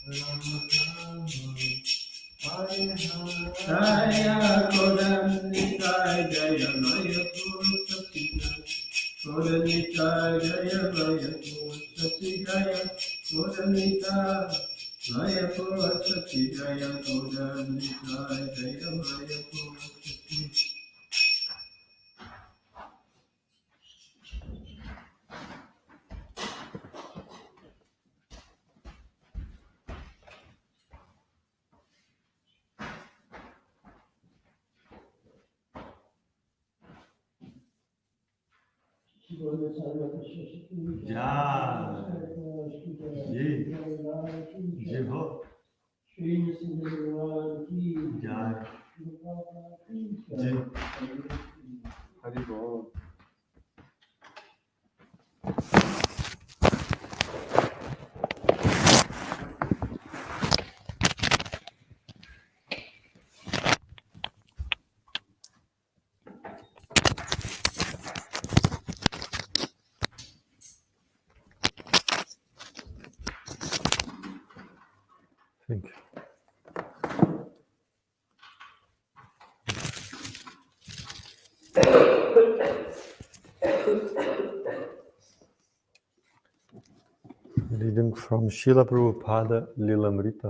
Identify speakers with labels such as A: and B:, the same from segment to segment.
A: Jaya Kodamnitai Jaya Maya Purusakita Kodamnitai Jaya Maya Purusakita Jaya Kodamnitai Maya Purusakita Jaya Kodamnitai Jaya Maya Purusakita.
B: Ya, ye, ye ho, ya, ye, Haribo. Thank you. Reading from Srila Prabhupada Lilamrita,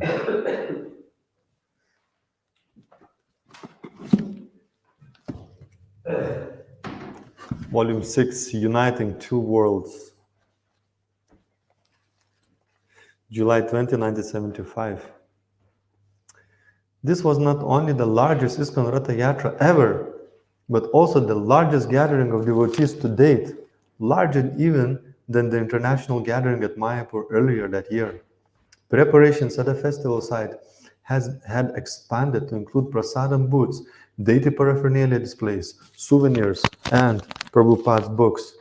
B: Volume 6, Uniting Two Worlds, July 20, 1975. This was not only the largest ISKCON Ratha Yatra ever, but also the largest gathering of devotees to date, larger even than the international gathering at Mayapur earlier that year. Preparations at the festival site had expanded to include prasadam booths, deity paraphernalia displays, souvenirs, and Prabhupada's books.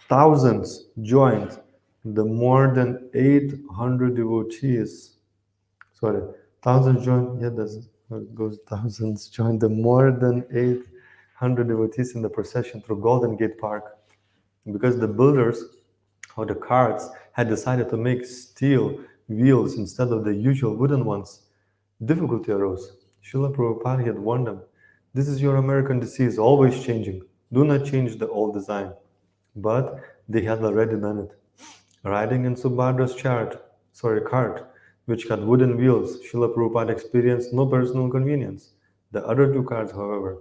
B: Thousands joined the more than 800 devotees. Sorry, thousands joined. Yeah, that's how it goes. Thousands joined the more than 800 devotees in the procession through Golden Gate Park. Because the builders of the carts had decided to make steel wheels instead of the usual wooden ones, difficulty arose. Srila Prabhupada had warned them, "This is your American disease, always changing. Do not change the old design." But they had already done it. Riding in Subhadra's cart, which had wooden wheels, Srila Prabhupada experienced no personal inconvenience. The other two carts, however,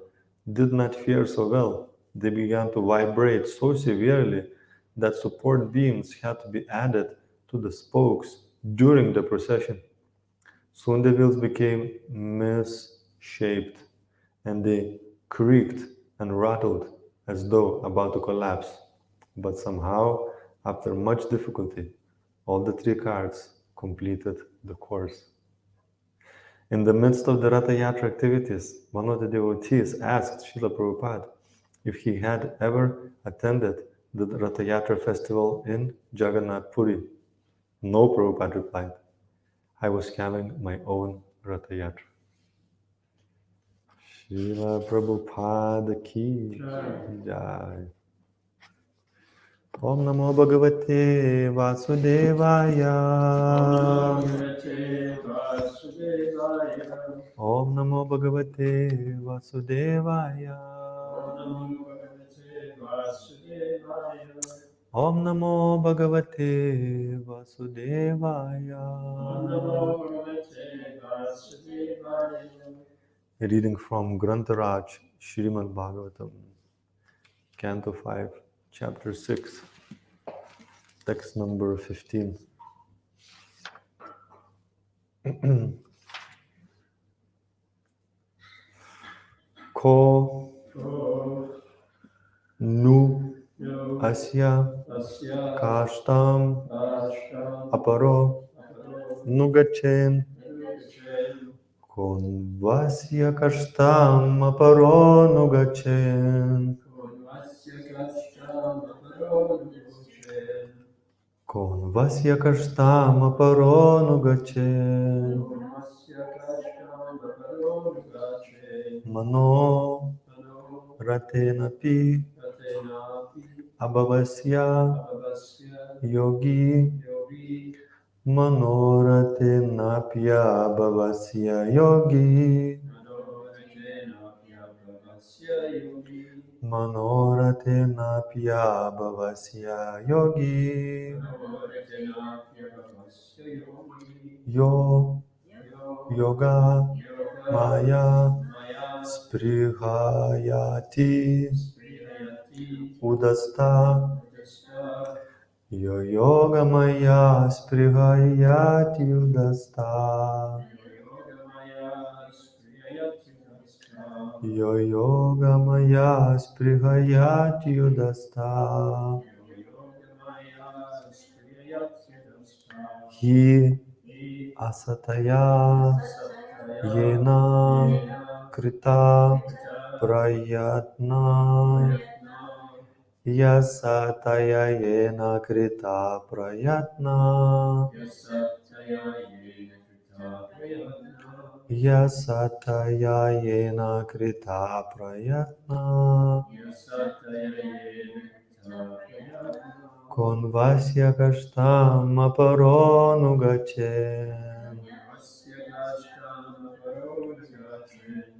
B: did not fare so well. They began to vibrate so severely that support beams had to be added to the spokes during the procession. Soon the wheels became misshaped, and they creaked and rattled as though about to collapse. But somehow, after much difficulty, all the three carts completed the course. In the midst of the Ratha Yatra activities, one of the devotees asked Srila Prabhupada if he had ever attended the Ratha Yatra festival in Jagannath Puri. No, Prabhupada replied. I was having my own Ratha Yatra. Srila Prabhupada ki jai. Om Namo Bhagavate Vasudevaya. Om Namo Bhagavate Vasudevaya. Om Namo Bhagavate Vasudevaya. A reading from Grantaraj, Srimad Bhagavatam, Canto 5, Chapter 6, text number 15. Ko nu asya kashtam aparo nugachen konvasya kashtam aparo nugachen konvasya kashtam aparo nugachen mano ratenapi abhavasya yogi Manorate napya bhavasya yogi. Manorate napya bhavasya yogi. Yo yoga maya sprihayati udasta. Yo yoga maya sprihayati udasta. Yo yoga maya sprihayati udasta. Hi asataya yena krita prayatna. Yasataya yena krita prayatna. Yasataya yena krita prayatna. Konvasya kashtam aparonu gachen.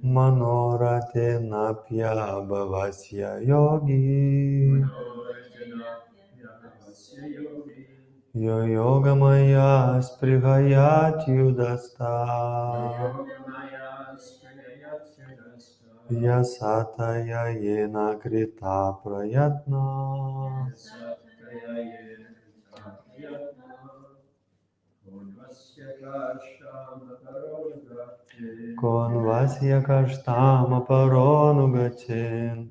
B: Manorate napya bhavasya yogi. Yo yoga maya sprihayati udasta. Yasataya yena krita prayatna. Konvasya kashtam aparonu gachen.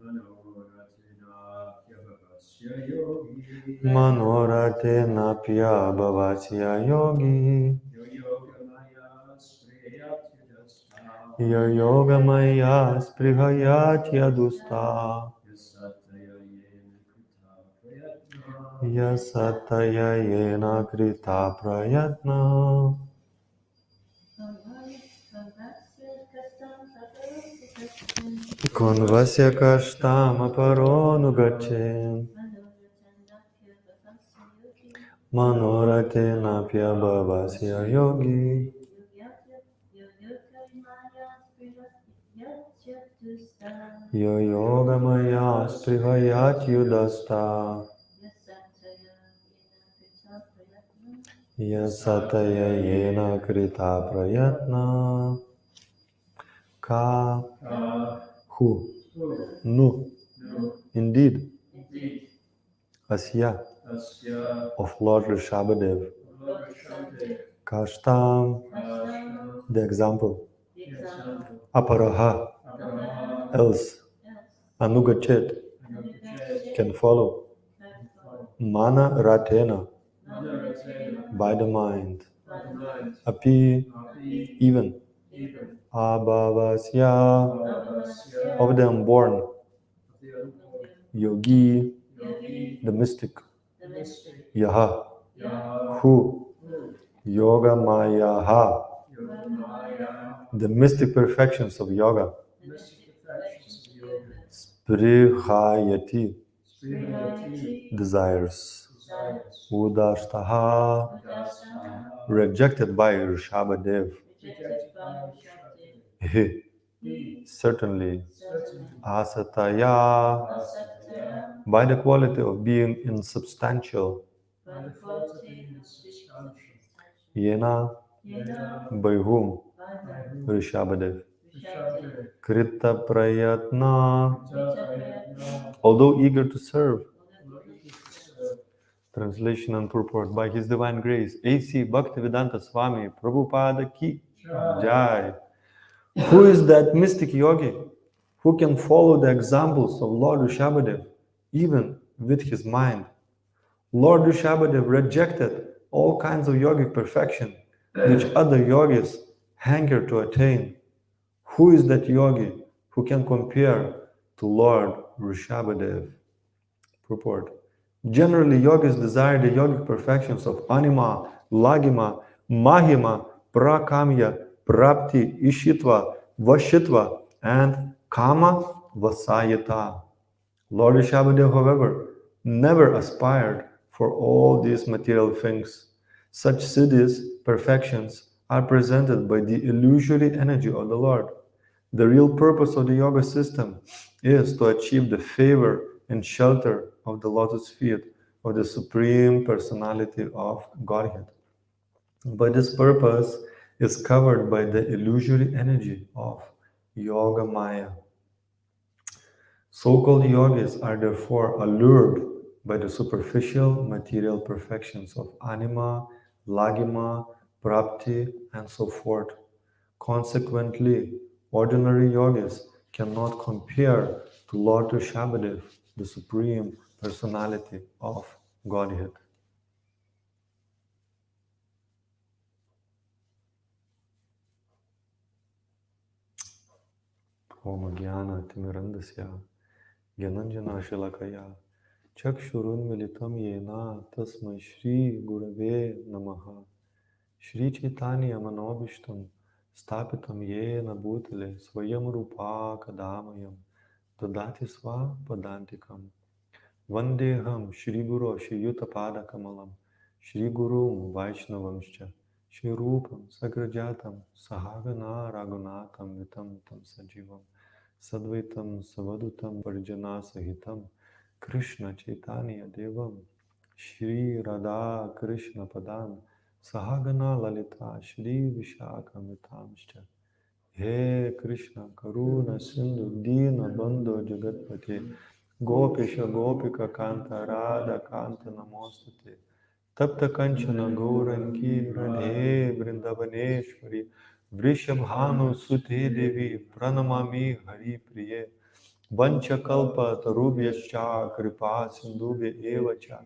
B: Manorate napya bhavasya yogi. Yo yoga maya sprihayati adusta. Yasataya yena krita prayatna. Konvasya kashtam aparonu gachen. Manorate napya bhavasya yogi. Yo yoga maya sprihayati udasta. Yasataya yena krita prayatna. Ka who nu indeed asya of Lord Rishabhadev. Kashtam the example. Aparaha else. Anugachet can follow. Mana ratena by the mind. Api even. Abhavasya of the unborn. Yogi the mystic. Yaha who. Yoga mayaha the mystic perfections of yoga. Sprihayati desires. Udashtaha rejected by Rishabhadev. He certainly. Asataya by the quality of being insubstantial. Yena by whom? Rishabhadev. Krita prayatna although eager to serve. Translation and purport. By His Divine Grace, A.C. Bhaktivedanta Swami Prabhupada Ki Jai. Who is that mystic yogi who can follow the examples of Lord Rishabhadev even with his mind? Lord Rishabhadev rejected all kinds of yogic perfection which other yogis hanker to attain. Who is that yogi who can compare to Lord Rishabhadev? Purport. Generally, yogis desire the yogic perfections of anima, lagima, mahima, prakamya, prapti, ishitva, vashitva, and kama vasayata. Lord Rishabhadev, however, never aspired for all these material things. Such siddhis, perfections, are presented by the illusory energy of the Lord. The real purpose of the yoga system is to achieve the favor and shelter of the lotus feet of the Supreme Personality of Godhead. But this purpose is covered by the illusory energy of Yoga Maya. So-called yogis are therefore allured by the superficial material perfections of anima, lagima, prapti, and so forth. Consequently, ordinary yogis cannot compare to Lord Rishabhadev, the Supreme Personality of Godhead. Om Jnana Timirandasya Gyananjana Shalakaya Chakshurunmilitam Yena Tasmai Shri Gurave Namaha Shri Chaitanya Manobishtam Stapitam Yena Bhutale Swayam Rupa Kadamayam Dadati Sva Padantikam Vandeham Shri Guru Shri Yuta Pada Kamalam Shri Gurum Vaishnavamscha Shri Rupam Sagrajatam Sahagana Ragunatam Vitam Tam Sajivam Sadvaitam Savadutam Parjana Sahitam Krishna Chaitanya Devam Shri Radha Krishna Padam Sahagana Lalita Shri Vishakamitamscha He Krishna Karuna Sindhu Dina Bandhu Jagatpate Gopisha Gopika Kanta Radha Kanta Namostate Tapta Kanchana Gaurangi Radhe Vrindavaneshwari Vrishabhanu Sute Devi Pranamami Hari Priye Vanchakalpa Tarubhyascha Kripa Sindhubhya Evacha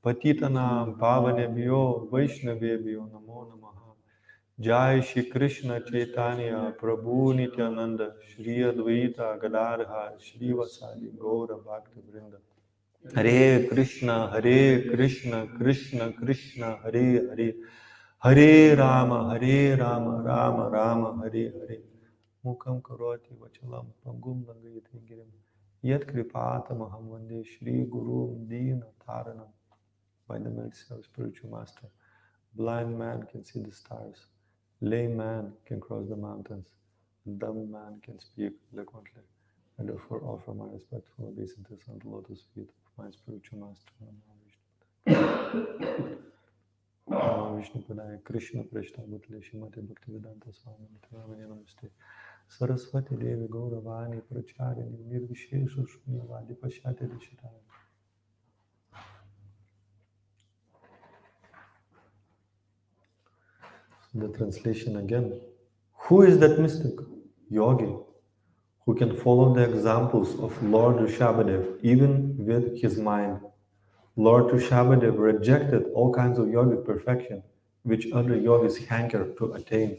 B: Patitanam Pavanebhyo Vaishnavebhyo Namo Namaha Jai Shri Krishna Chaitanya Prabhu Nityananda Shri Advaita Gadadhar Shri Vasadi Gaura Bhakta Vrinda Hare Krishna Krishna Krishna Hare Hare Hare Rama Rama Rama Hare Hare Mukam Karoti Vachalam Pangum Langayati Girim Yat Kripatamaham Vande Shri Guru Dina Taranam. By the mercy of spiritual master, blind man can see the stars, lame man can cross the mountains, dumb man can speak eloquently. I therefore offer my respectful obeisances on the lotus feet of my spiritual master, Namo Vishnupadaya Krishna Preshna Bhutale Shrimati Bhaktivedanta Swami Nityanamani Namaste Saraswati Devi Gauravani Pracharini Nirvishesha Shunyavadi Pashyati Dishitaya. The translation again. Who is that mystic? Yogi, who can follow the examples of Lord Rishabhadev even with his mind. Lord Rishabhadev rejected all kinds of yogic perfection which other yogis hanker to attain.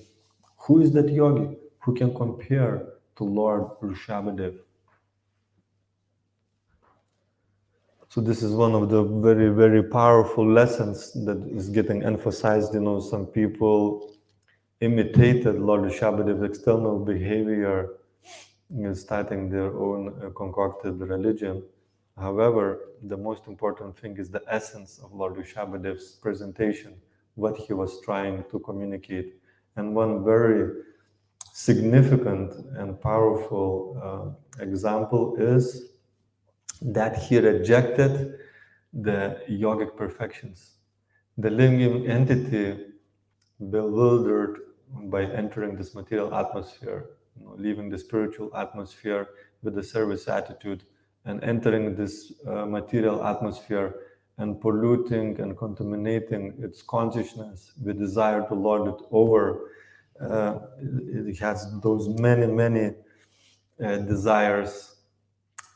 B: Who is that yogi who can compare to Lord Rishabhadev? So this is one of the very, very powerful lessons that is getting emphasized. Some people imitated Lord Rishabhadev's external behavior, starting their own concocted religion. However, the most important thing is the essence of Lord Rishabhadev's presentation, what he was trying to communicate. And one very significant and powerful example is that he rejected the yogic perfections. The living entity, bewildered by entering this material atmosphere, leaving the spiritual atmosphere with the service attitude and entering this material atmosphere and polluting and contaminating its consciousness with desire to lord it over. It has those many desires,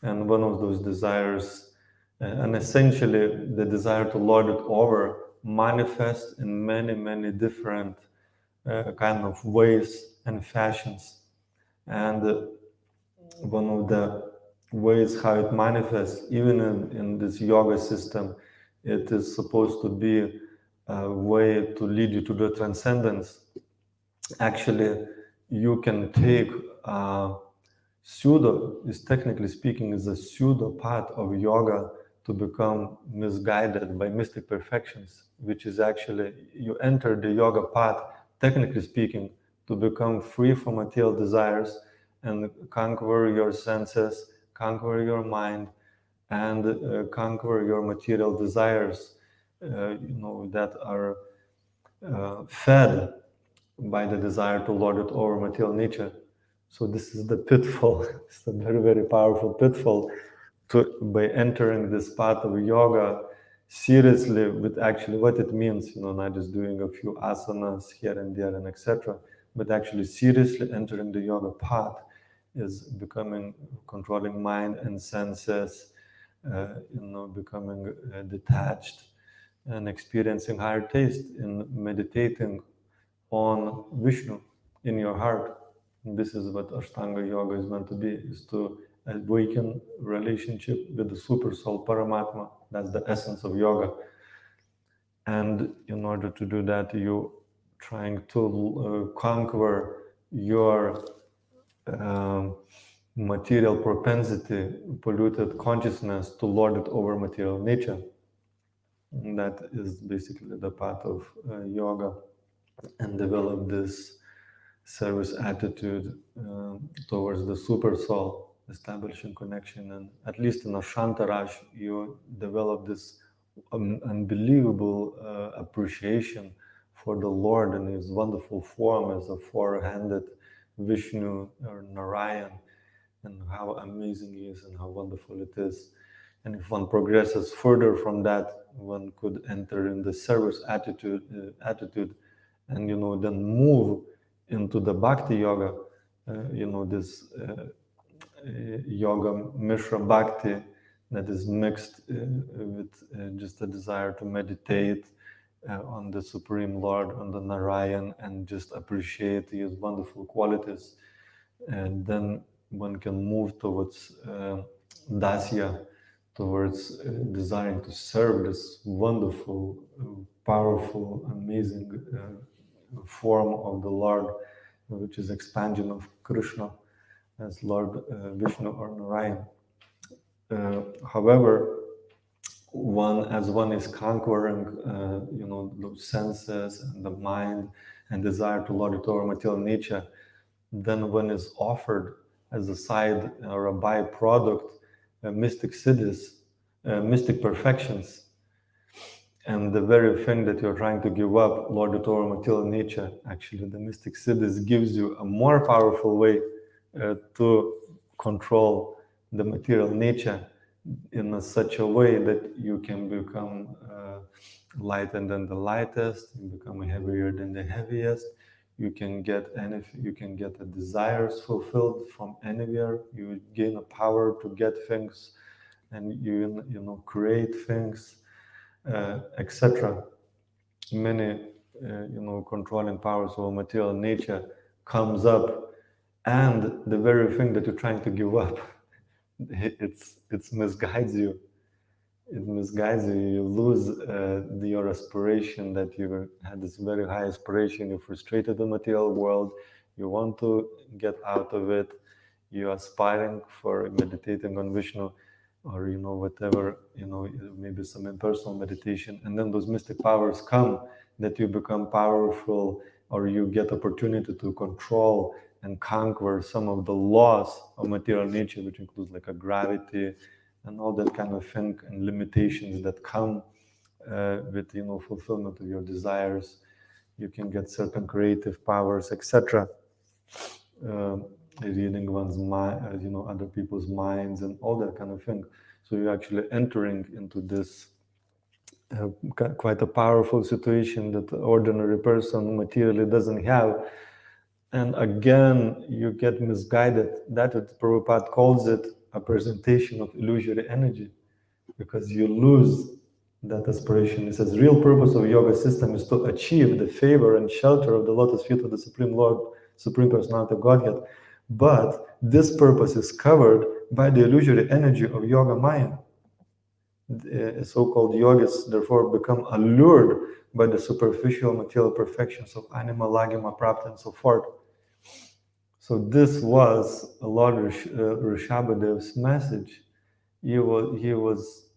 B: and one of those desires, and essentially the desire to lord it over, manifests in many different kind of ways and fashions. And one of the ways how it manifests, even in this yoga system, it is supposed to be a way to lead you to the transcendence. Actually, you can take pseudo, is technically speaking, is a pseudo path of yoga to become misguided by mystic perfections, which is actually, you enter the yoga path, technically speaking, to become free from material desires and conquer your senses, conquer your mind, and conquer your material desires, that are fed by the desire to lord it over material nature. So this is the pitfall. It's a very, very powerful pitfall by entering this path of yoga seriously with actually what it means, not just doing a few asanas here and there and etc., but actually seriously entering the yoga path is becoming, controlling mind and senses, becoming detached and experiencing higher taste in meditating on Vishnu in your heart. And this is what Ashtanga Yoga is meant to be, is to awaken relationship with the super soul Paramatma. That's the essence of yoga. And in order to do that, you trying to conquer your material propensity, polluted consciousness, to lord it over material nature. And that is basically the path of yoga, and develop this service attitude towards the super soul, establishing connection. And at least in Ashantaraj, you develop this unbelievable appreciation for the Lord in his wonderful form as a four-handed Vishnu or Narayan, and how amazing he is and how wonderful it is. And if one progresses further from that, one could enter in the service attitude, and then move into the bhakti yoga, this yoga mishra bhakti that is mixed with just a desire to meditate on the Supreme Lord, on the Narayan, and just appreciate his wonderful qualities. And then one can move towards dasya, towards desiring to serve this wonderful, powerful, amazing form of the Lord, which is expansion of Krishna as Lord Vishnu or Narayan. However, as one is conquering, those senses and the mind and desire to lord it over material nature, then one is offered as a side or a byproduct mystic siddhis, mystic perfections. And the very thing that you're trying to give up, lord it over material nature, actually the mystic siddhis gives you a more powerful way to control the material nature in such a way that you can become lighter than the lightest, you become heavier than the heaviest. You can get the desires fulfilled from anywhere. You gain a power to get things, and you create things, etc. Many controlling powers of material nature comes up, and the very thing that you're trying to give up, it misguides you. It misguides you. You lose your aspiration that you had, this very high aspiration. You're frustrated in the material world. You want to get out of it. You're aspiring for meditating on Vishnu, or whatever, maybe some impersonal meditation. And then those mystic powers come, that you become powerful, or you get opportunity to control and conquer some of the laws of material nature, which includes like a gravity and all that kind of thing, and limitations that come with fulfillment of your desires. You can get certain creative powers, etc. Reading one's mind, other people's minds, and all that kind of thing. So you're actually entering into this quite a powerful situation that the ordinary person materially doesn't have. And again, you get misguided. That Prabhupada calls it a presentation of illusory energy, because you lose that aspiration. He says, real purpose of yoga system is to achieve the favor and shelter of the lotus feet of the Supreme Lord, Supreme Personality of Godhead. But this purpose is covered by the illusory energy of Yoga Maya. The so-called yogis therefore become allured by the superficial material perfections of anima, lagima, prapta, and so forth. So this was Lord Rishabhadev's message. He was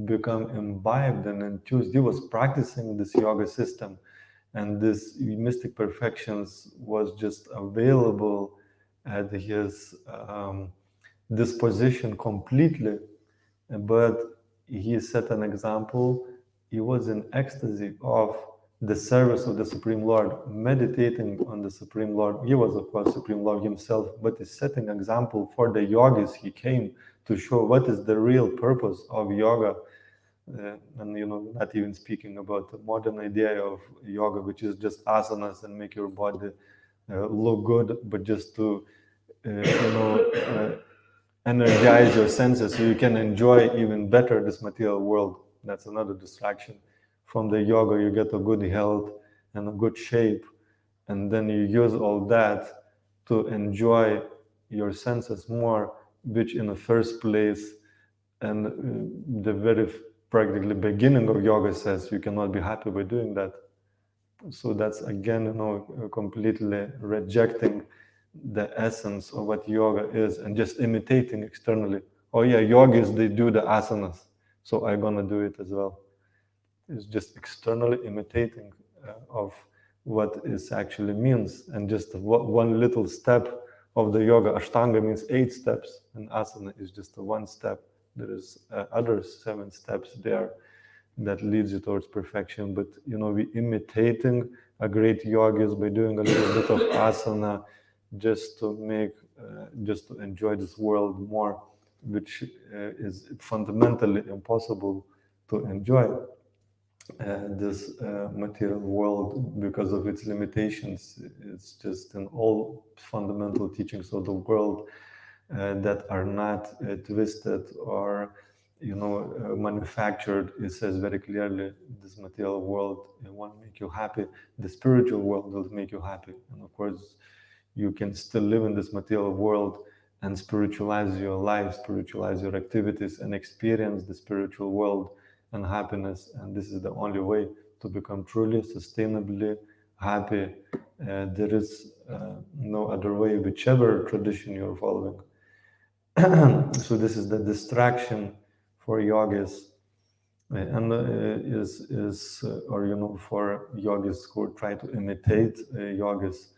B: become imbibed and enthused. He was practicing this yoga system, and this mystic perfections was just available at his disposition completely. But he set an example. He was in ecstasy of the service of the Supreme Lord, meditating on the Supreme Lord. He was, of course, Supreme Lord himself, but he's setting example for the yogis. He came to show what is the real purpose of yoga. And not even speaking about the modern idea of yoga, which is just asanas and make your body look good, but just to energize your senses so you can enjoy even better this material world. That's another distraction. From the yoga, you get a good health and a good shape, and then you use all that to enjoy your senses more, which in the first place and the very practically beginning of yoga says you cannot be happy by doing that. So that's again, completely rejecting the essence of what yoga is and just imitating externally. Oh yeah, yogis, they do the asanas, so I'm gonna do it as well. It's just externally imitating of what it actually means, and just one little step of the yoga. Ashtanga means 8 steps, and asana is just a 1 step. There is other 7 steps there that leads you towards perfection. But we imitating a great yogis by doing a little bit of asana, just to enjoy this world more, which is fundamentally impossible to enjoy this material world because of its limitations. It's just in all fundamental teachings of the world that are not twisted or manufactured. It says very clearly, this material world won't make you happy. The spiritual world will make you happy. And of course, you can still live in this material world and spiritualize your life, spiritualize your activities, and experience the spiritual world and happiness. And this is the only way to become truly, sustainably happy. There is no other way, whichever tradition you're following. So this is the distraction for yogis, and for yogis who try to imitate yogis.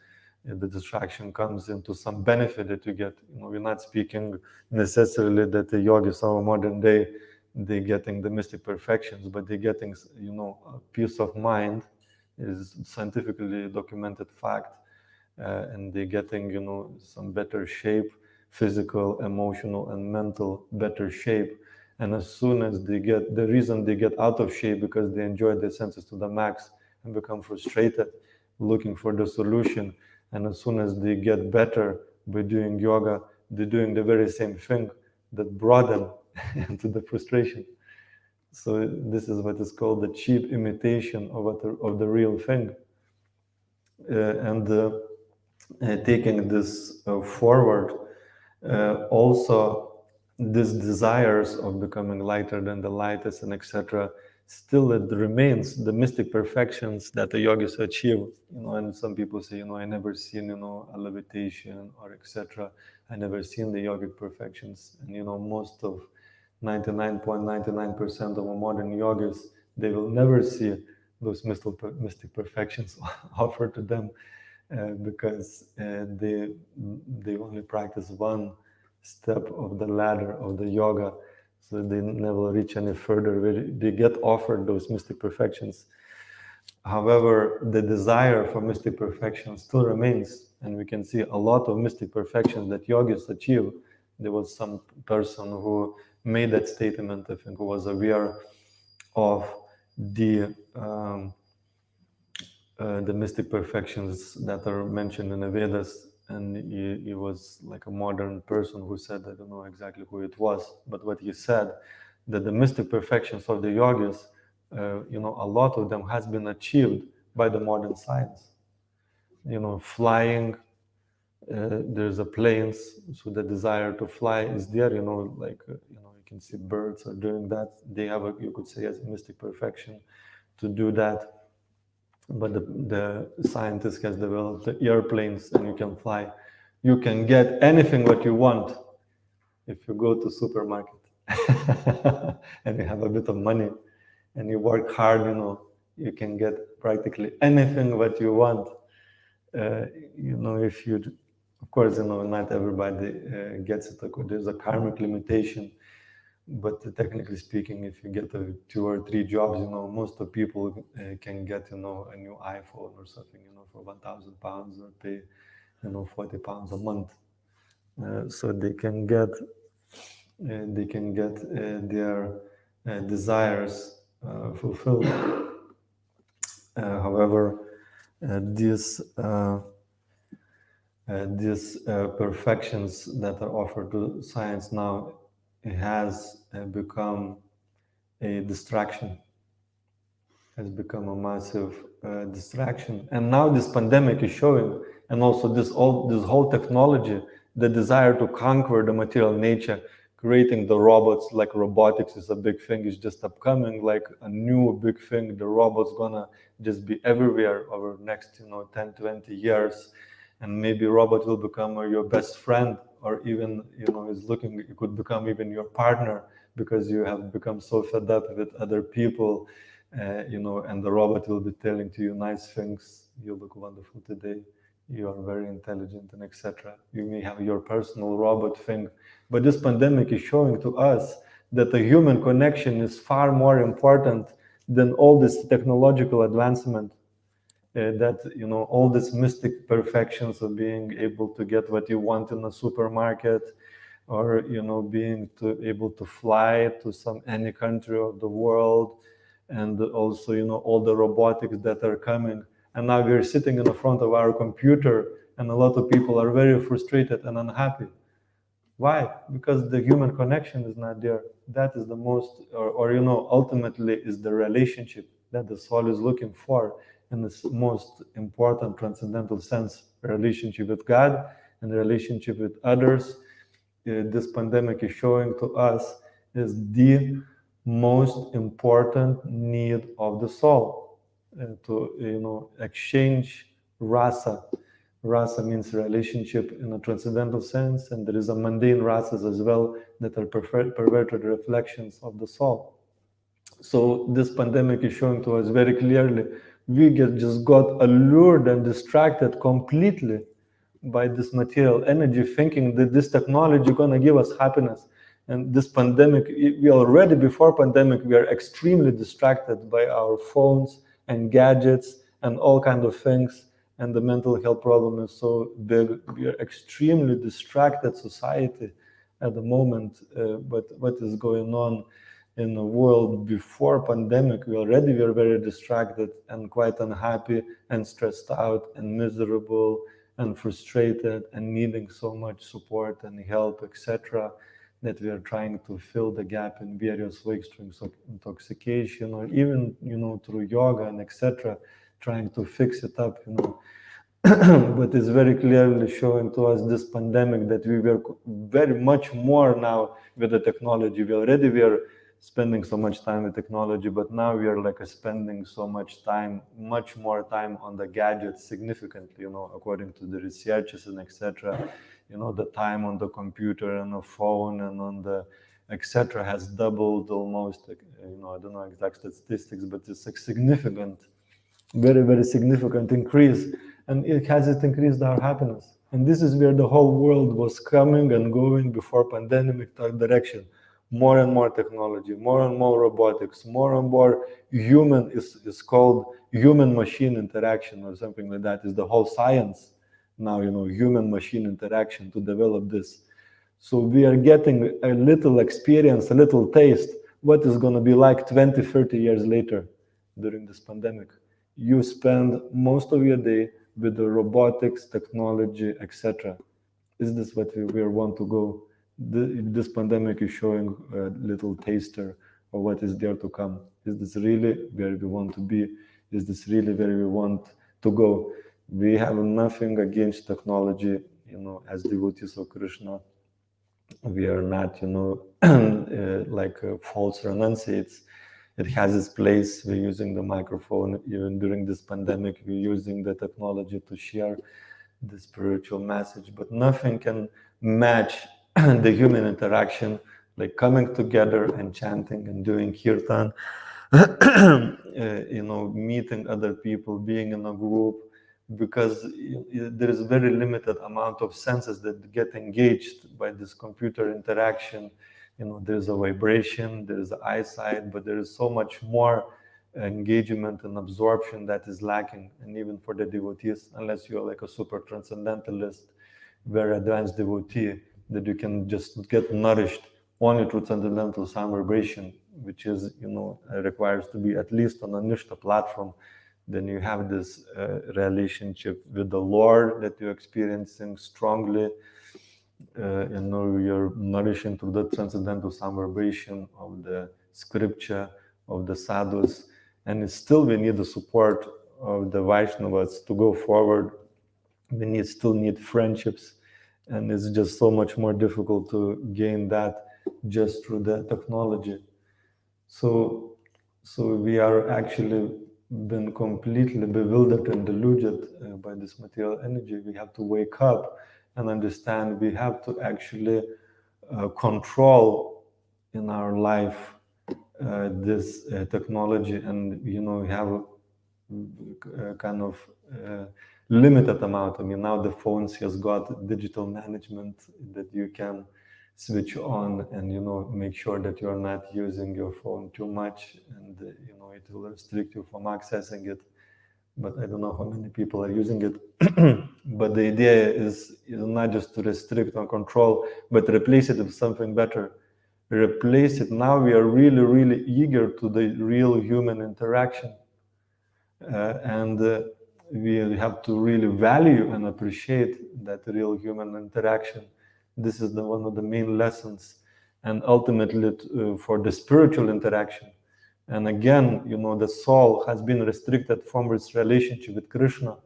B: The distraction comes into some benefit that you get. We're not speaking necessarily that the yogis of modern day, they're getting the mystic perfections, but they're getting a peace of mind, is scientifically documented fact, and they're getting some better shape, physical, emotional, and mental better shape. And as soon as the reason they get out of shape, because they enjoy their senses to the max and become frustrated, looking for the solution. And as soon as they get better by doing yoga, they're doing the very same thing that brought them into the frustration. So this is what is called the cheap imitation of the real thing. Taking this forward, also these desires of becoming lighter than the lightest and etc. Still it remains the mystic perfections that the yogis achieve. And some people say, I never seen a levitation or etc. I never seen the yogic perfections. And most of 99.99% of modern yogis, they will never see those mystic perfections offered to them, because they only practice one step of the ladder of the yoga, so they never reach any further. They get offered those mystic perfections. However, the desire for mystic perfection still remains, and we can see a lot of mystic perfections that yogis achieve. There was some person who made that statement, I think, who was aware of the mystic perfections that are mentioned in the Vedas, and he was like a modern person who said, I don't know exactly who it was, but what he said, that the mystic perfections of the yogis, a lot of them has been achieved by the modern science. Flying, there's a planes, so the desire to fly is there. You can see birds are doing that. They have you could say, as a mystic perfection to do that. But the scientist has developed the airplanes, and you can fly. You can get anything what you want if you go to supermarket. and you have a bit of money and you work hard, you can get practically anything what you want. If you, of course, not everybody gets it. There's a karmic limitation, but technically speaking, if you get 2 or 3 jobs, most of people can get, a new iPhone or something, for £1,000 or pay, £40 a month. So they can get their desires fulfilled. However, these perfections that are offered to science now has become a distraction, has become a massive distraction. And now this pandemic is showing, and also this whole technology, the desire to conquer the material nature, creating the robots, like robotics is a big thing, is just upcoming, like a new big thing. The robots gonna just be everywhere over the next 10, 20 years. And maybe robot will become your best friend, or even it could become even your partner, because you have become so fed up with other people, and the robot will be telling to you nice things. You look wonderful today, you are very intelligent, and etc. You may have your personal robot thing, but this pandemic is showing to us that the human connection is far more important than all this technological advancement. That all these mystic perfections of being able to get what you want in a supermarket, or being able to fly to any country of the world, and also all the robotics that are coming. And now we're sitting in the front of our computer, and a lot of people are very frustrated and unhappy. Why? Because the human connection is not there. That is the most, or ultimately is the relationship that the soul is looking for in the most important transcendental sense, relationship with God and the relationship with others. This pandemic is showing to us is the most important need of the soul, to exchange rasa. Rasa means relationship in a transcendental sense, and there is a mundane rasas as well that are perverted reflections of the soul. So this pandemic is showing to us very clearly, we just got allured and distracted completely by this material energy, thinking that this technology is going to give us happiness. And this pandemic, we already before pandemic, we are extremely distracted by our phones and gadgets and all kinds of things. And the mental health problem is so big. We are extremely distracted society at the moment. But what is going on in the world before pandemic, we were very distracted and quite unhappy and stressed out and miserable and frustrated and needing so much support and help, etc., that we are trying to fill the gap in various ways through intoxication, or even through yoga and etc., trying to fix it up. But it's very clearly showing to us this pandemic that we were very much more now with the technology. We are spending so much time with technology, but now we are spending so much more time on the gadgets significantly, according to the researchers and etc. The time on the computer and the phone and on the etc. has doubled almost. I don't know exact statistics, but it's a significant, very, very significant increase. And it increased our happiness. And this is where the whole world was coming and going before pandemic direction. More and more technology, more and more robotics, more and more human is called human machine interaction or something like that, is the whole science now, human machine interaction to develop this. So we are getting a little experience, a little taste, what is going to be like 20, 30 years later during this pandemic. You spend most of your day with the robotics, technology, etc. Is this what we want to go? This pandemic is showing a little taster of what is there to come. Is this really where we want to be? Is this really where we want to go? We have nothing against technology, as devotees of Krishna. We are not, like false renunciates. It has its place. We're using the microphone. Even during this pandemic, we're using the technology to share the spiritual message, but nothing can match the human interaction like coming together and chanting and doing kirtan, meeting other people, being in a group, because there is very limited amount of senses that get engaged by this computer interaction. There's a vibration, there is eyesight, but there is so much more engagement and absorption that is lacking. And even for the devotees, unless you're like a super transcendentalist, very advanced devotee, that you can just get nourished only through transcendental sound vibration, which is, requires to be at least on a Nishta platform. Then you have this relationship with the Lord that you're experiencing strongly. You're nourishing through the transcendental sound vibration of the scripture, of the sadhus. And still we need the support of the Vaishnavas to go forward. We still need friendships, and it's just so much more difficult to gain that just through the technology. So we are actually been completely bewildered and deluded by this material energy. We have to wake up and understand we have to actually control in our life this technology, and we have a kind of limited amount. I mean, now the phones has got digital management that you can switch on and make sure that you're not using your phone too much, and it will restrict you from accessing it. But I don't know how many people are using it. But the idea is not just to restrict or control, but replace it with something better. Replace it. Now we are really, really eager to the real human interaction. And we have to really value and appreciate that real human interaction. This is one of the main lessons, and ultimately for the spiritual interaction. And again, the soul has been restricted from its relationship with Krishna.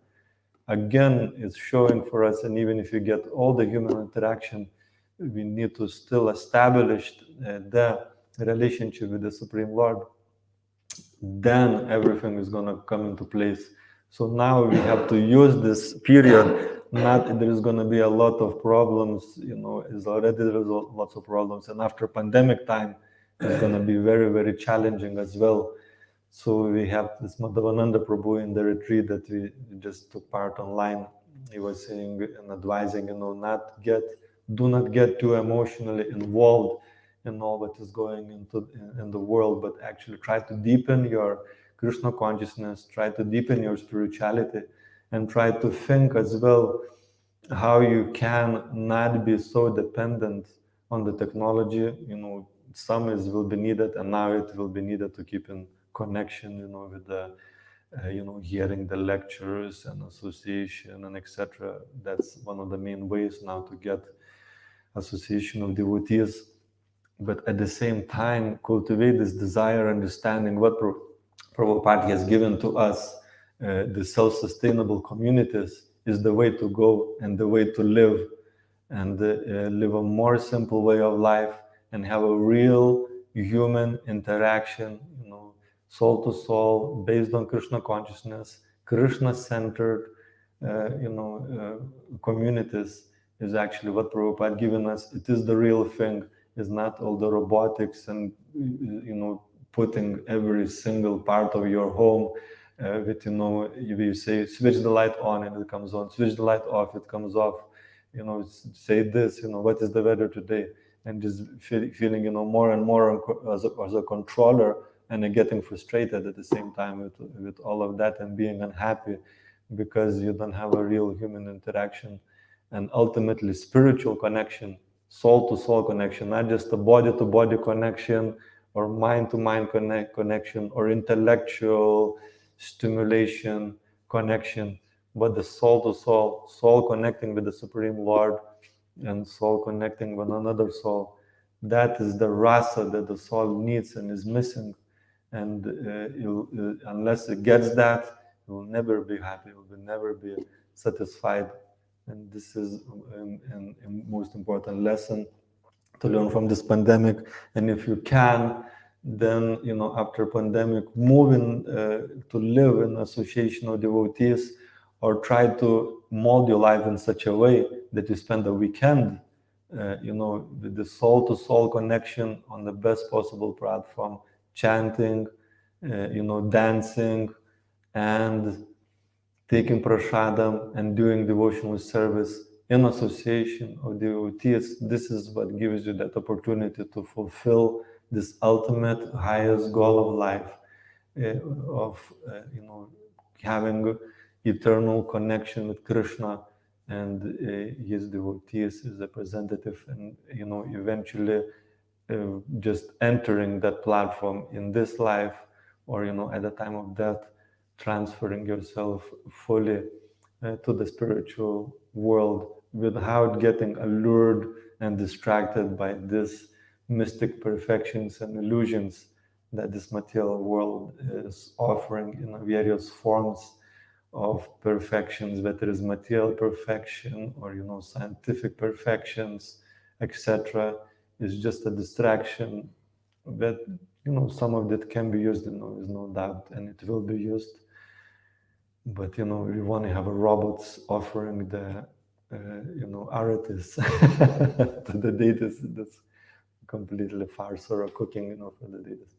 B: Again, it's showing for us, and even if you get all the human interaction, we need to still establish the relationship with the Supreme Lord. Then everything is going to come into place. So now we have to use this period. Not there is going to be a lot of problems, is already there is lots of problems, and after pandemic time, it's going to be very, very challenging as well. So we have this Madhavananda Prabhu in the retreat that we just took part online. He was saying and advising, do not get too emotionally involved in all that is going in the world, but actually try to deepen your Krishna consciousness, try to deepen your spirituality, and try to think as well how you can not be so dependent on the technology. Some will be needed, and now it will be needed to keep in connection, with the, hearing the lectures and association and etc. That's one of the main ways now to get association of devotees. But at the same time, cultivate this desire, understanding what Prabhupada has given to us, the self-sustainable communities is the way to go and the way to live, and live a more simple way of life and have a real human interaction, soul to soul, based on Krishna consciousness, Krishna-centered, communities is actually what Prabhupada given us. It is the real thing. Is not all the robotics and putting every single part of your home with you say switch the light on and it comes on, switch the light off, it comes off. Say this. What is the weather today? And just feeling more and more as a controller, and getting frustrated at the same time with all of that, and being unhappy because you don't have a real human interaction, and ultimately spiritual connection, soul-to-soul connection, not just a body-to-body connection or mind-to-mind connection or intellectual stimulation connection, but the soul-to-soul, soul connecting with the Supreme Lord and soul connecting with another soul. That is the rasa that the soul needs and is missing. And unless it gets that, it will never be happy, it will never be satisfied. And this is a most important lesson to learn from this pandemic. And if you can, then after pandemic, move in to live in association of devotees, or try to mold your life in such a way that you spend the weekend with the soul-to-soul connection on the best possible platform, chanting, dancing, and taking prasadam and doing devotional service in association of devotees. This is what gives you that opportunity to fulfill this ultimate highest goal of life, of having eternal connection with Krishna and his devotees, his representative, and eventually just entering that platform in this life, or at the time of death, transferring yourself fully to the spiritual world without getting allured and distracted by these mystic perfections and illusions that this material world is offering in various forms of perfections, whether it is material perfection or scientific perfections, etc. Is just a distraction. But some of that can be used, is no doubt, and it will be used. But we want to have a robots offering the aritis to the deities. That's completely farce, or a cooking, for the deities.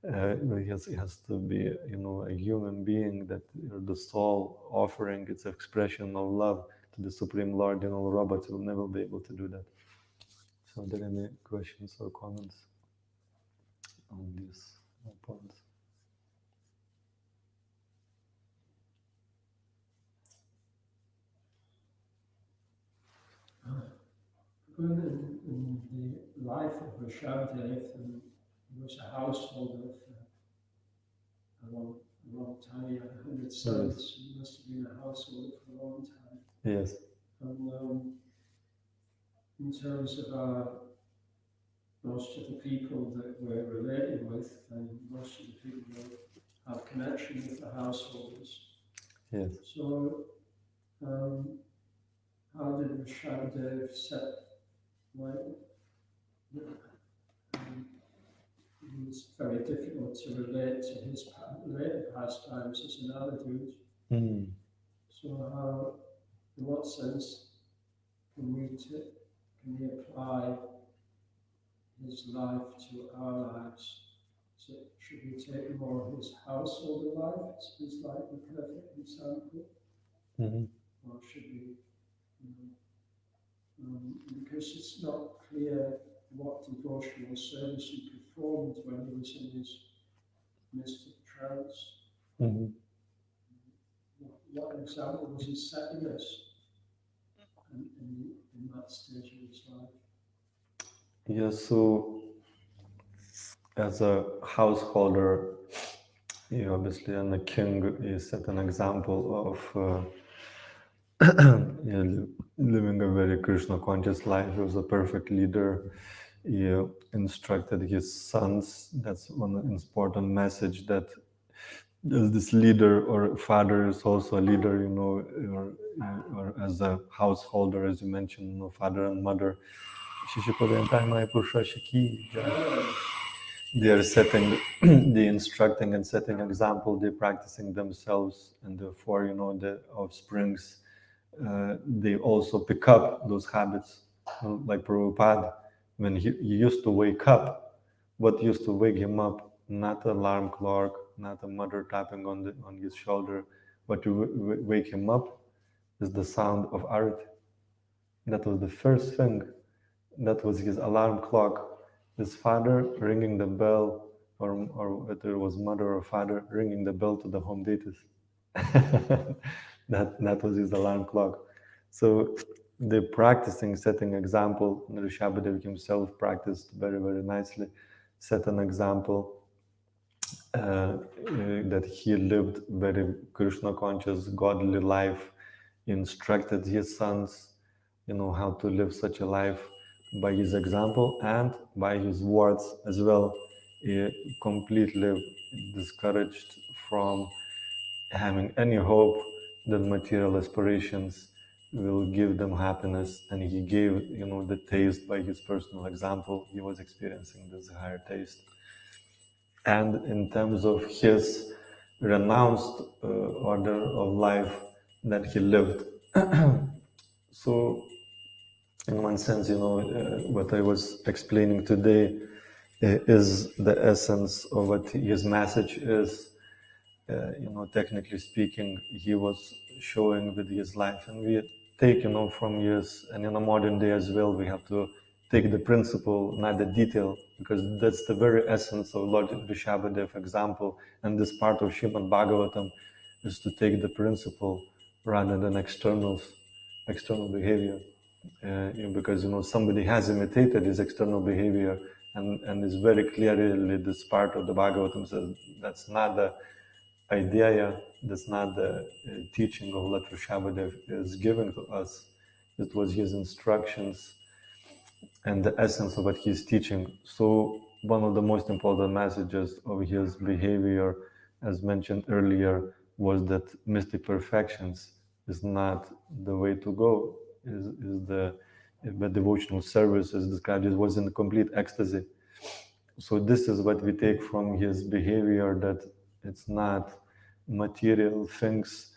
B: It has to be, a human being, that the soul offering its expression of love to the Supreme Lord. Robots will never be able to do that. So, are there any questions or comments on these points?
A: In the life of Rishabhdev, he was a householder for a long time. He had 100 sons.
B: Yes.
A: He must have been a householder for a long time.
B: Yes.
A: And in terms of most of the people that we're relating with, and most of the people that have connection with the householders.
B: Yes.
A: So, how did Rishabhdev set, it's very difficult to relate to his later pastimes as another dude.
B: Mm.
A: So, in what sense can we apply his life to our lives? So should we take more of his householder life? Is like the perfect example?
B: Mm-hmm.
A: Or should we, because it's not clear what devotional service he performed when he was in his mystic trance.
B: Mm-hmm.
A: What example was he setting us in that stage of his life?
B: Yes, so as a householder, obviously, and a king, he set an example of living a very Krishna conscious life. He was a perfect leader. He instructed his sons. That's one important message, that as this leader or father is also a leader, or as a householder, as you mentioned, father and mother. They are setting, they instructing and setting example. They're practicing themselves, and therefore, the offsprings, they also pick up those habits. Like Prabhupada, when he used to wake up, what used to wake him up? Not an alarm clock, not a mother tapping on his shoulder. What to wake him up is the sound of arati. That was the first thing. That was his alarm clock. His father ringing the bell, or whether it was mother or father ringing the bell to the home deities. that was his alarm clock. So the practicing, setting example. Rishabhdev himself practiced very, very nicely, set an example that he lived very Krishna conscious, godly life, instructed his sons, how to live such a life by his example and by his words as well. He completely discouraged from having any hope that material aspirations will give them happiness, and he gave the taste by his personal example. He was experiencing this higher taste. And in terms of his renounced order of life that he lived, so in one sense, what I was explaining today is the essence of what his message is. Technically speaking, he was showing with his life, and we take, from his, and in a modern day as well, we have to take the principle, not the detail, because that's the very essence of Lord Rishabhadev example, and this part of Srimad Bhagavatam is to take the principle rather than external behavior. Because somebody has imitated his external behavior, and it's very clearly this part of the Bhagavatam says that's not the idea, that's not the teaching of Lord Rishabhadev is given to us. It was his instructions and the essence of what he's teaching. So one of the most important messages of his behavior, as mentioned earlier, was that mystic perfections is not the way to go. Is the devotional service is described as was in complete ecstasy. So this is what we take from his behavior, that it's not material things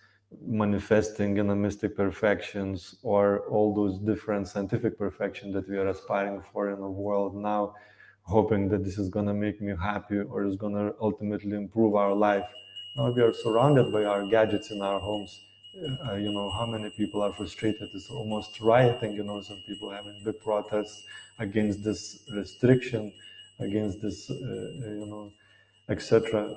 B: manifesting in a mystic perfections or all those different scientific perfections that we are aspiring for in the world now, hoping that this is going to make me happy or is going to ultimately improve our life. Now we are surrounded by our gadgets in our homes. How many people are frustrated? It's almost rioting. Some people having big protests against this restriction, against this, etc.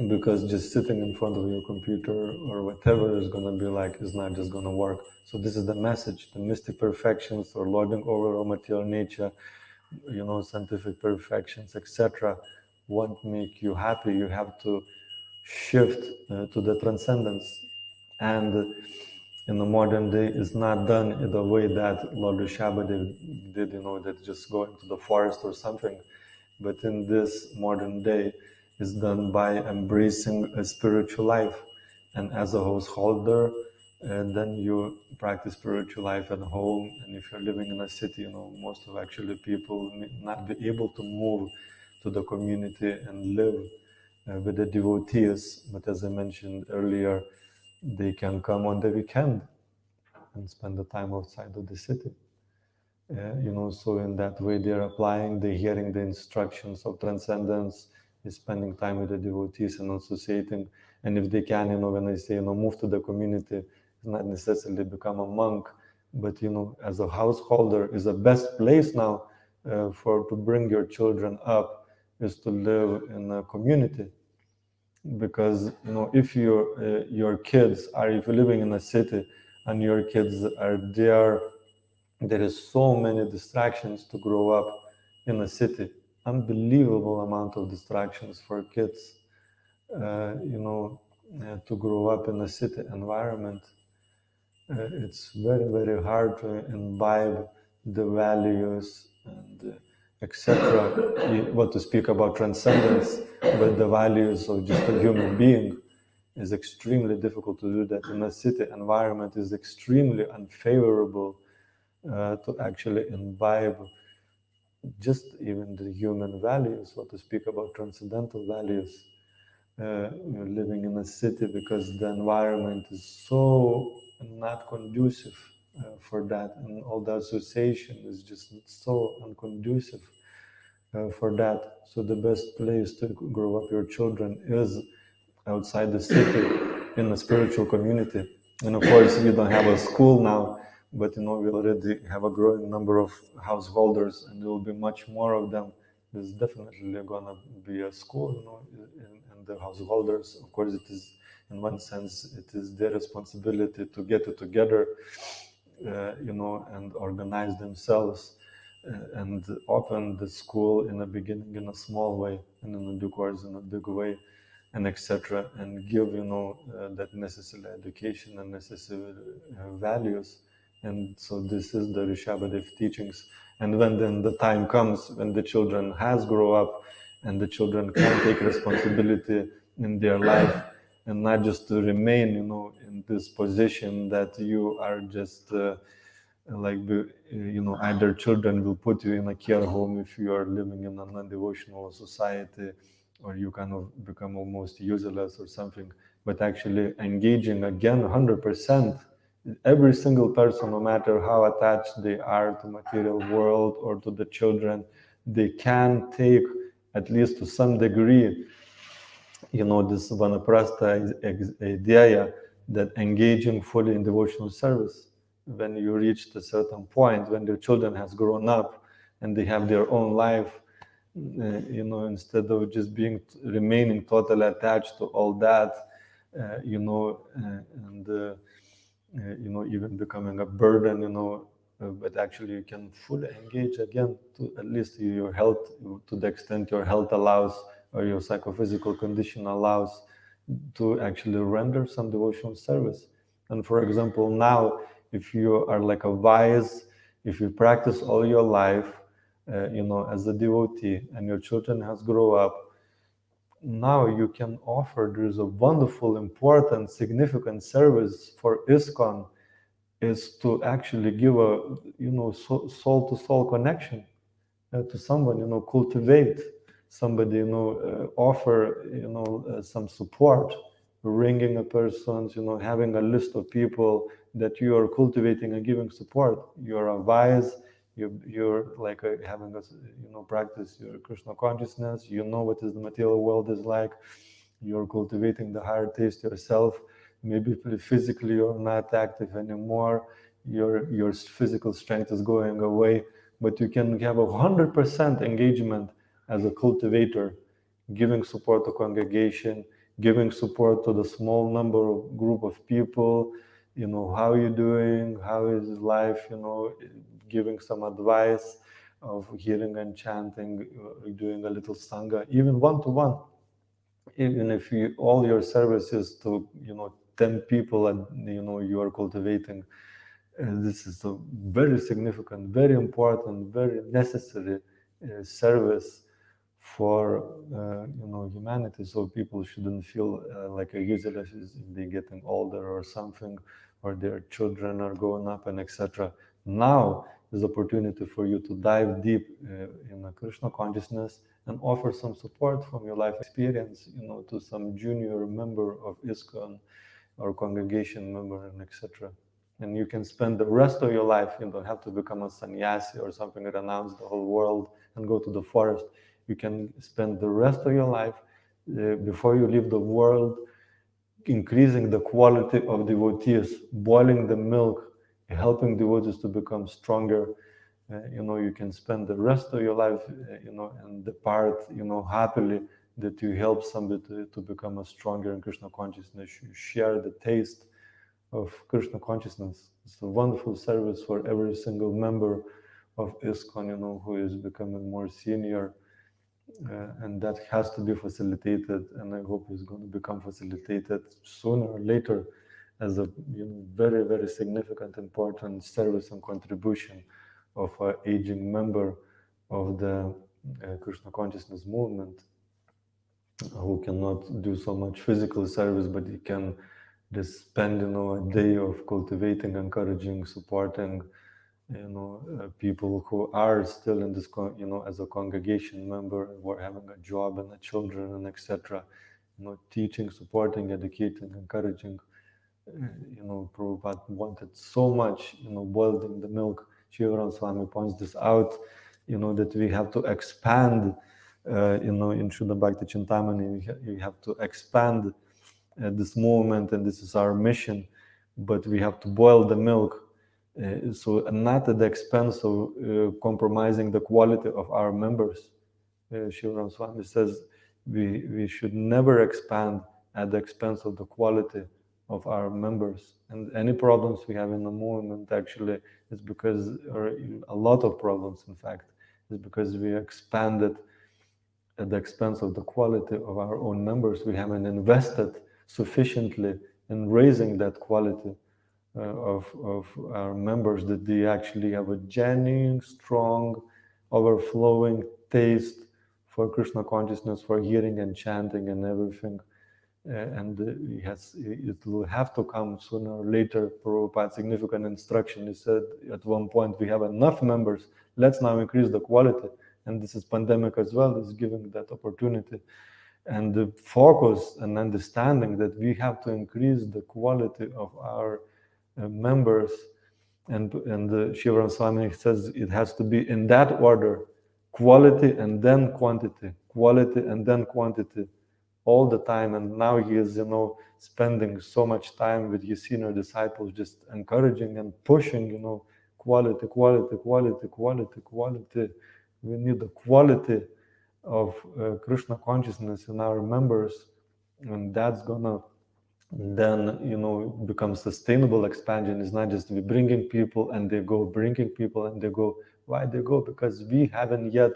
B: Because just sitting in front of your computer or whatever is going to be like is not just going to work. So this is the message: the mystic perfections or lording over our material nature, scientific perfections, etc. won't make you happy. You have to shift to the transcendence, and in the modern day is not done in the way that Lord Rishabhadev did, that just going to the forest or something. But in this modern day is done by embracing a spiritual life. And as a householder, then you practice spiritual life at home. And if you're living in a city, most of actually people may not be able to move to the community and live with the devotees. But as I mentioned earlier, they can come on the weekend and spend the time outside of the city. So in that way they're applying, they're hearing the instructions of transcendence, is spending time with the devotees and associating. And if they can, when I say, move to the community, it's not necessarily become a monk, but, as a householder is the best place now to bring your children up is to live in a community. Because, if your kids are, if you're living in a city and your kids are there is so many distractions to grow up in a city. Unbelievable amount of distractions for kids, to grow up in a city environment. It's very, very hard to imbibe the values and etc. What to speak about transcendence, but the values of just a human being is extremely difficult to do that in a city environment. Is extremely unfavorable to actually imbibe just even the human values, or to speak about transcendental values. You're living in a city because the environment is so not conducive for that, and all the association is just so unconducive for that. So the best place to grow up your children is outside the city in a spiritual community. And of course, we don't have a school now, but we already have a growing number of householders, and there will be much more of them. There's definitely gonna be a school, and the householders. Of course, it is, in one sense, it is their responsibility to get it together, and organize themselves, and open the school in the beginning in a small way, and in due course in a big way, and etc. And give that necessary education and necessary values. And so this is the Rishabhadev teachings. And when then the time comes when the children has grow up and the children can take responsibility in their life, and not just to remain in this position that you are just either children will put you in a care home if you are living in a non-devotional society, or you kind of become almost useless or something, but actually engaging again 100% Every single person, no matter how attached they are to material world or to the children, they can take, at least to some degree, this vanaprastha idea that engaging fully in devotional service, when you reach a certain point, when your children has grown up and they have their own life, instead of just remaining totally attached to all that, and even becoming a burden, but actually you can fully engage again to at least your health, to the extent your health allows or your psychophysical condition allows, to actually render some devotional service. And for example, now, if you are like a wise, if you practice all your life, as a devotee, and your children has grown up, now you can offer, there is a wonderful, important, significant service for ISKCON, is to actually give a soul to soul connection to someone, cultivate somebody, offer some support, ringing a person, having a list of people that you are cultivating and giving support. You're a wise, you're like having a practice your Krishna consciousness, what is the material world is like, you're cultivating the higher taste yourself. Maybe physically you're not active anymore, your physical strength is going away, but you can have 100% engagement as a cultivator, giving support to congregation, giving support to the small number of group of people, how are you doing, how is life, giving some advice of hearing and chanting, doing a little sangha, even one-to-one. Even if all your service is to 10 people, and you are cultivating, this is a very significant, very important, very necessary service for humanity. So people shouldn't feel like a useless if they're getting older or something, or their children are growing up and etc. Now is opportunity for you to dive deep in a Krishna consciousness and offer some support from your life experience, to some junior member of ISKCON or congregation member, and etc. And you can spend the rest of your life, you don't have to become a sannyasi or something, renounce the whole world and go to the forest. You can spend the rest of your life, before you leave the world, increasing the quality of devotees, boiling the milk, helping devotees to become stronger. You can spend the rest of your life, and depart, happily, that you help somebody to become a stronger in Krishna consciousness. You share the taste of Krishna consciousness. It's a wonderful service for every single member of ISKCON, who is becoming more senior, and that has to be facilitated. And I hope it's going to become facilitated sooner or later as a very, very significant, important service and contribution of an aging member of the Krishna consciousness movement, who cannot do so much physical service, but he can just spend a day of cultivating, encouraging, supporting people who are still in this as a congregation member, who are having a job and a children and etc. Teaching, supporting, educating, encouraging. Prabhupada wanted so much, boiling the milk. Shivaram Swami points this out, that we have to expand, in Shuddha Bhakti Chintamani, you have to expand this movement, and this is our mission, but we have to boil the milk, so not at the expense of compromising the quality of our members. Shivaram Swami says we should never expand at the expense of the quality of our members. And any problems we have in the movement actually is because, or a lot of problems in fact, is because we expanded at the expense of the quality of our own members. We haven't invested sufficiently in raising that quality of our members, that they actually have a genuine, strong, overflowing taste for Krishna consciousness, for hearing and chanting and everything. And it will have to come sooner or later. Prabhupada's significant instruction, he said at one point, we have enough members, let's now increase the quality. And this is pandemic as well, is giving that opportunity. And the focus and understanding that we have to increase the quality of our members, and Shivaram Swami says it has to be in that order: quality and then quantity, quality and then quantity, all the time. And now he is, spending so much time with his senior disciples, just encouraging and pushing, quality, quality, quality, quality, quality. We need the quality of Krishna consciousness in our members, and that's gonna then become sustainable expansion. It's not just we bringing people and they go, bringing people and they go. Why they go? Because we haven't yet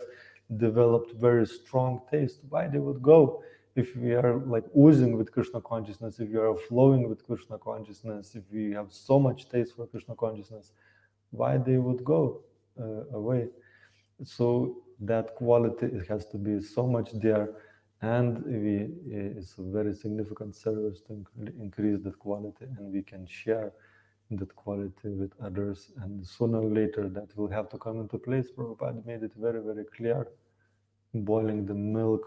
B: developed very strong taste. Why they would go? If we are like oozing with Krishna consciousness, if we are flowing with Krishna consciousness, if we have so much taste for Krishna consciousness, why they would go away? So that quality, it has to be so much there, and it's a very significant service to increase that quality, and we can share that quality with others, and sooner or later that will have to come into place. Prabhupada made it very, very clear. Boiling the milk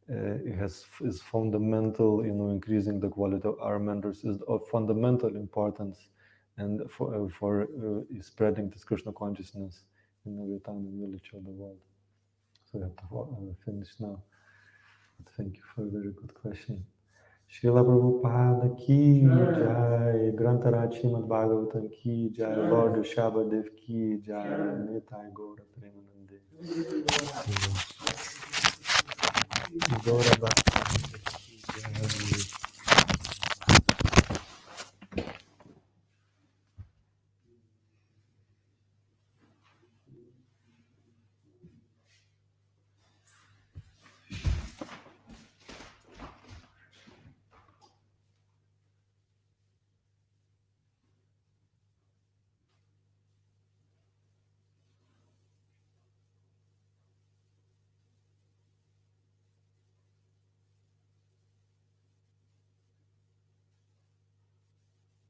B: is fundamental, increasing the quality of our members is of fundamental importance, and for spreading this Krishna consciousness in every town and village of the world. So we have to finish now. But thank you for a very good question. Srila Prabhupada ki jai, Grantaraj Srimad Bhagavatam ki jai, Lord Rishabhadev ki jai, Nitai Gaura Premanande. Gaura Bhakti ki jai.